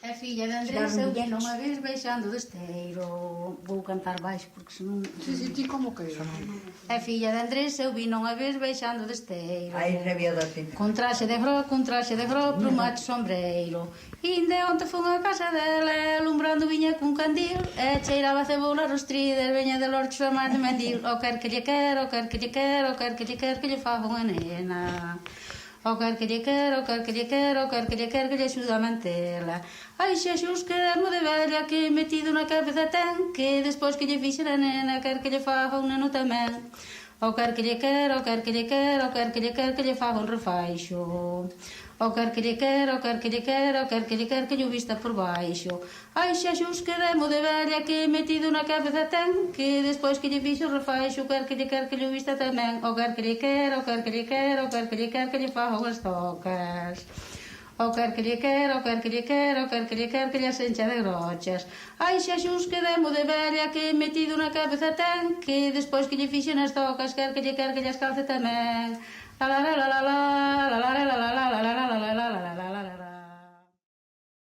A filla de Andrés eu vi unha vez baixando do esteiro. Vou cantar baixo porque senón... Sí, ti como que? A filla de Andrés eu vi unha vez baixando do esteiro. Ai, sabía date. Con traxe de gro, plumacho sombreiro. Inde onte fun a casa dela, alumbrando viña cun candil, e cheiraba cebola rostrider, veña de lorcho a mar de mendil. O quer que lle quer, o quer que lle quer, o quer que lle quer que lle faga unha nena. O quer que lle quer, o quer que lle quer, o quer que lle quer que lle axuda a mantela. Ai, Xexús, que demo de velha que metido na cabeza ten, que despois que lle fixe a nena, quer que lle faga un neno tamén. O quer que lle quer, o quer que lle quer, o quer que lle quer que lle faga un refaixo. O quer que lle quer, o quer que lle quer, o quer que lle quer que lle vista por baixo. Ai, Xexús, que demo de velha que metido na cabeza ten, que despois que lle fixo o refaixo, quer que lle vista tamén. O quer que lle quer, o quer que lle quer, o quer que lle quer que lle faga unhas tocas. O quer que lle quer, o quer que lle quer, o quer que lle quer que lle asencha de grochas. Ai, Xexús, que demo de velha que metido na cabeza ten, que despois que lle fixen as tocas, quer que lle as calce tamén. La la la la la la.